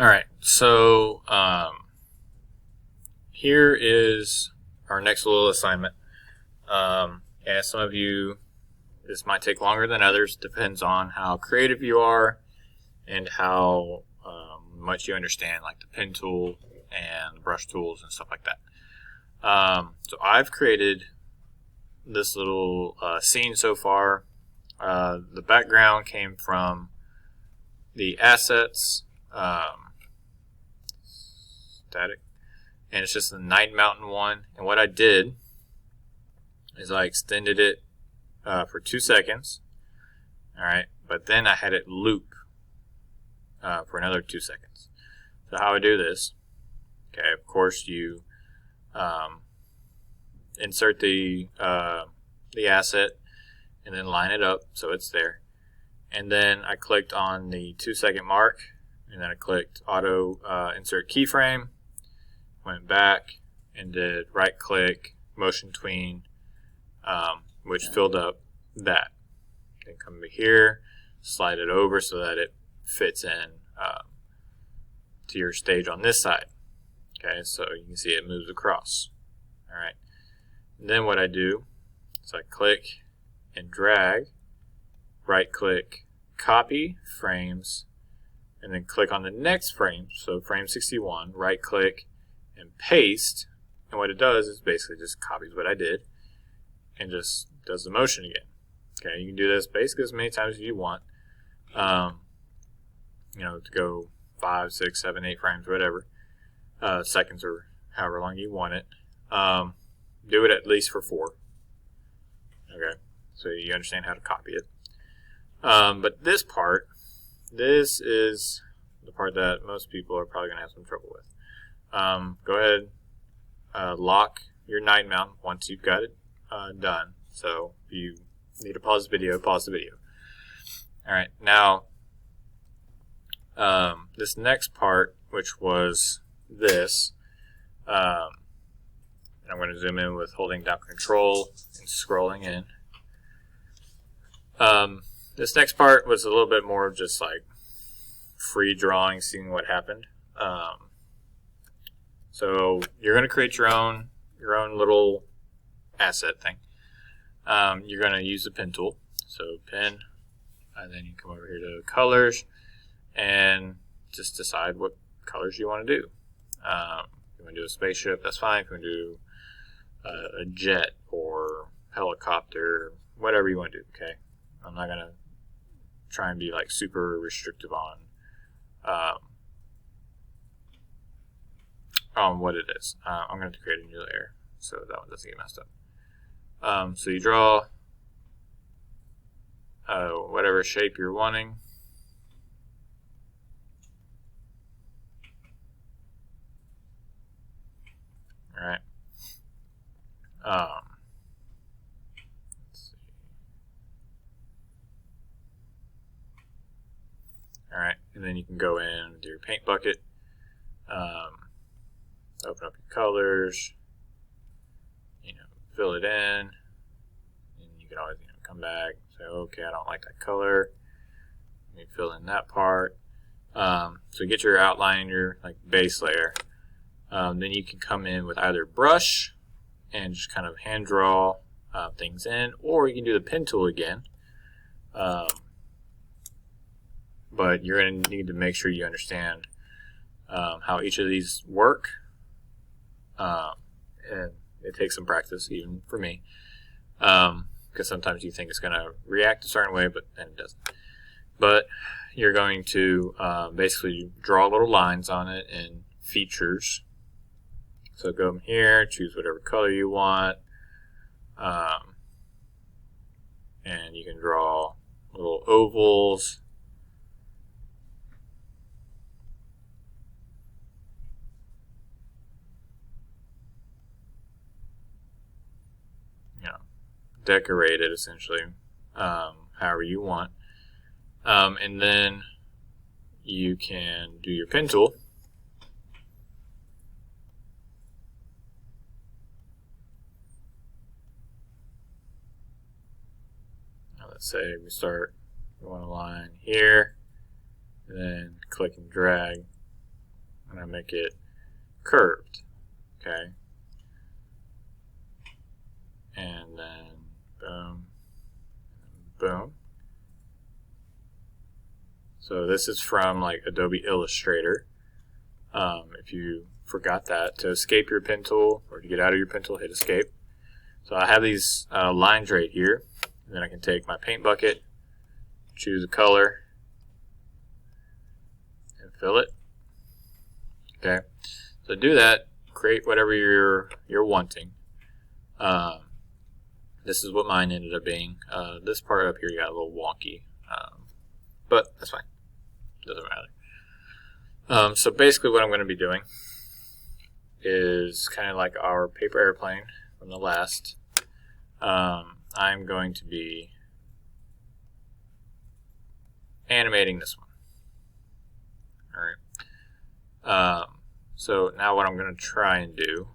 Alright, so here is our next little assignment. And some of you, this might take longer than others, depends on how creative you are and how much you understand, like the pen tool and the brush tools and stuff like that. So I've created this little scene so far. The background came from the assets, static, and it's just the Night Mountain one. And what I did is I extended it for 2 seconds. Alright, but then I had it loop for another 2 seconds. So how I do this, okay, of course you insert the asset and then line it up so it's there. And then I clicked on the 2 second mark, and then I clicked auto insert keyframe, went back and did right click, motion tween, which filled up that. Then come over here, slide it over so that it fits in to your stage on this side. Okay, so you can see it moves across. Alright. Then what I do is I click and drag, right click, copy frames, and then click on the next frame, so frame 61, right click and paste, and what it does is basically just copies what I did and just does the motion again. Okay, you can do this basically as many times as you want, you know, to go 5, 6, 7, 8 frames, whatever, seconds or however long you want it. Do it at least for 4. Okay, so you understand how to copy it. But this part, this is the part that most people are probably going to have some trouble with. Go ahead, lock your Night Mountain once you've got it done. So if you need to pause the video, pause the video. Alright, now this next part, which was this, I'm going to zoom in with holding down control and scrolling in. This next part was a little bit more of just like free drawing, seeing what happened. So you're going to create your own little asset thing. You're going to use the pen tool. So pen, and then you come over here to colors and just decide what colors you want to do. If you want to do a spaceship, that's fine. If you want to do a jet or helicopter, whatever you want to do, okay? I'm not going to try and be like super restrictive on what it is. I'm going to create a new layer so that one doesn't get messed up. So you draw whatever shape you're wanting. Alright. Let's see. Alright, and then you can go in with your paint bucket, open up your colors, fill it in, and you can always come back and say, okay, I don't like that color. You fill in that part. So get your outline, your base layer. Then you can come in with either brush and just kind of hand draw things in, or you can do the pen tool again. But you're going to need to make sure you understand how each of these work. And it takes some practice, even for me, because sometimes you think it's going to react a certain way, but then it doesn't. But you're going to basically draw little lines on it in features. So go in here, choose whatever color you want, and you can draw little ovals. Decorate it essentially however you want, and then you can do your pen tool. Now let's say we start, we want a line here, and then click and drag I'm going to make it curved. Okay. And then boom, boom. So this is from like Adobe Illustrator. If you forgot that, to escape your pen tool or to get out of your pen tool, hit escape. So I have these lines right here. And then I can take my paint bucket, choose a color, and fill it. Okay. So do that. Create whatever you're wanting. This is what mine ended up being. This part up here got a little wonky, but that's fine. Doesn't matter. So basically what I'm going to be doing is kind of like our paper airplane from the last. I'm going to be animating this one. Alright. So now what I'm going to try and do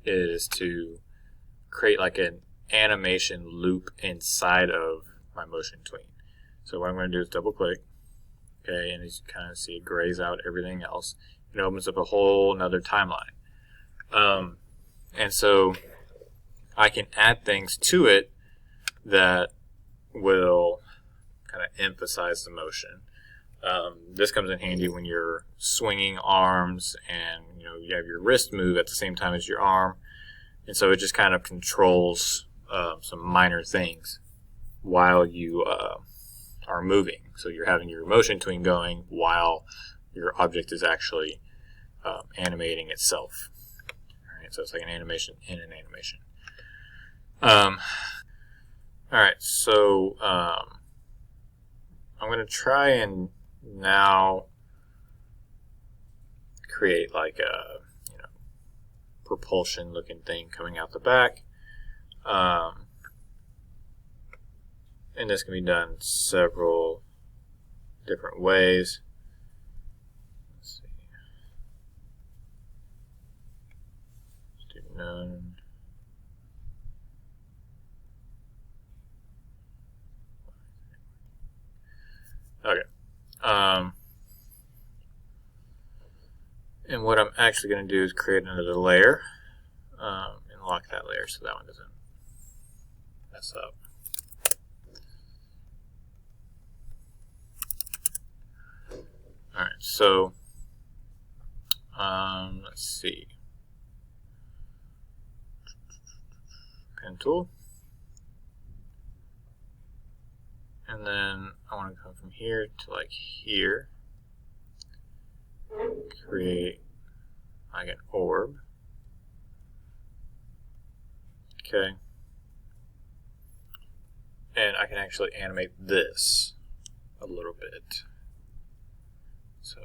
is to create like an animation loop inside of my motion tween. So what I'm going to do is double click. Okay, and as you kind of see, it grays out everything else. It opens up a whole nother timeline. And so I can add things to it that will kind of emphasize the motion. This comes in handy when you're swinging arms and you have your wrist move at the same time as your arm. And so it just kind of controls some minor things while you are moving. So you're having your motion tween going while your object is actually animating itself. All right, so it's like an animation in an animation. All right, so I'm going to try and now create like a propulsion looking thing coming out the back. And this can be done several different ways. Let's see. Let's do none. Okay. And what I'm actually going to do is create another layer and lock that layer so that one doesn't mess up. Alright, so let's see. Pen tool. And then I want to come from here to like here. Create like an orb. Okay. And I can actually animate this a little bit. So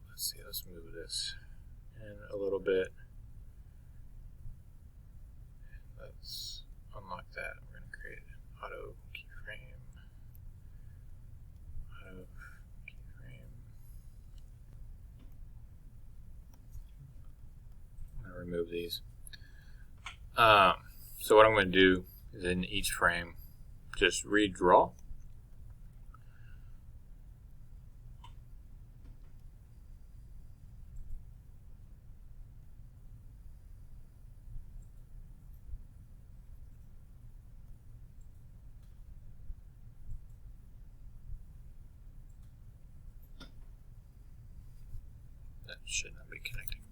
let's see, let's move this in a little bit. And let's unlock that. We're going to create an auto keyframe. Auto keyframe. I'm going to remove these. So what I'm going to do is in each frame, just redraw. That should not be connecting.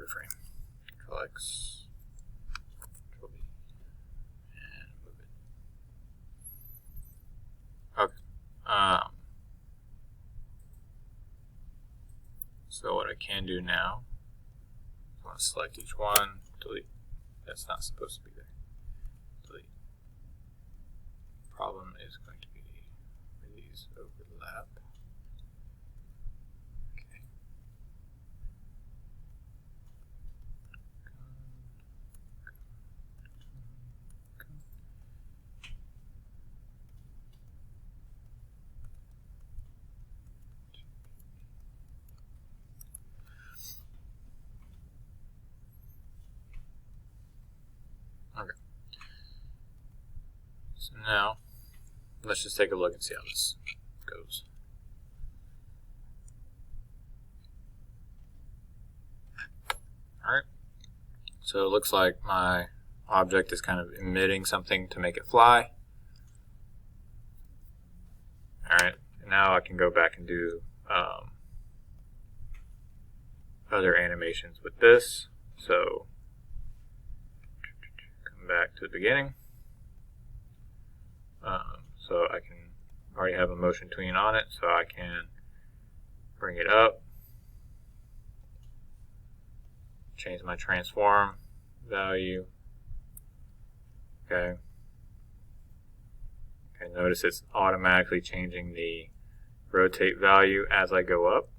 frame. Control X, Control B, and move it. Okay. So what I can do now, I want to select each one, delete. That's not supposed to be there. Delete. Problem is going to be where these overlap. Okay. Okay. So now, let's just take a look and see how this goes. Alright. So it looks like my object is kind of emitting something to make it fly. Alright, now I can go back and do other animations with this. So come back to the beginning. So I can already have a motion tween on it, so I can bring it up, change my transform value. Okay. Okay, notice it's automatically changing the rotate value as I go up.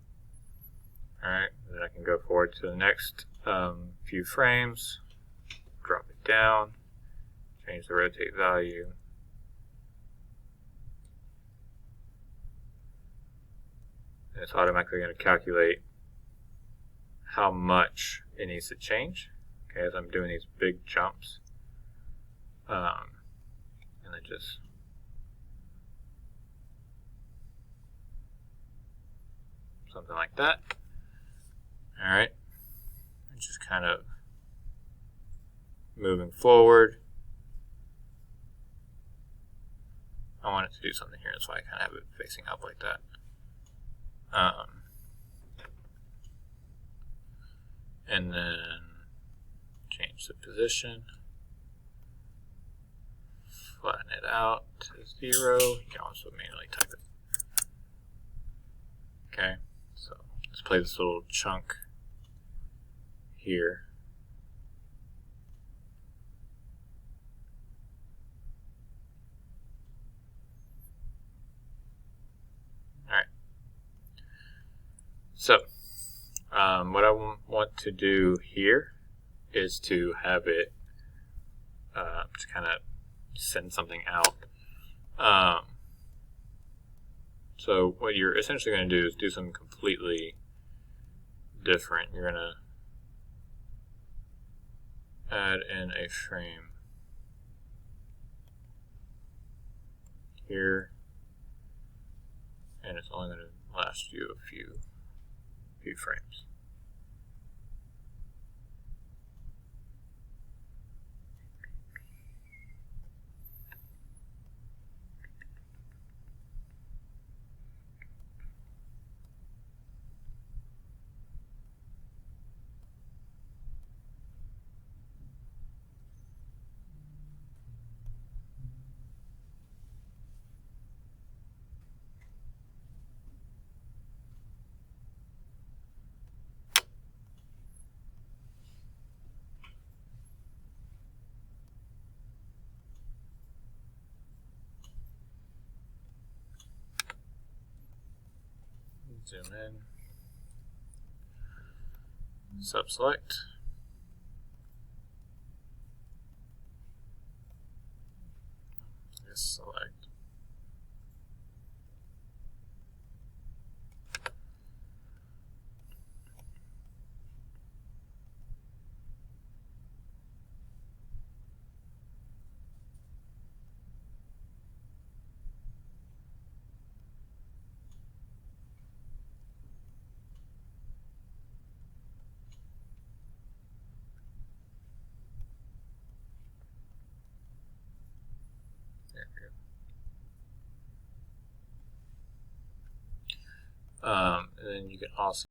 Alright, then I can go forward to the next few frames, drop it down, change the rotate value. And it's automatically going to calculate how much it needs to change, okay, as I'm doing these big jumps. And then just something like that. Alright, and just kind of moving forward. I want it to do something here, that's why I kind of have it facing up like that. And then change the position, flatten it out to 0. You can also manually type it. Okay, so let's play this little chunk here. Alright. So, what I want to do here is to have it just kind of send something out. So what you're essentially going to do is do something completely different. You're going to add in a frame here, and it's only going to last you a few frames. Zoom in, subselect, select. And then you can also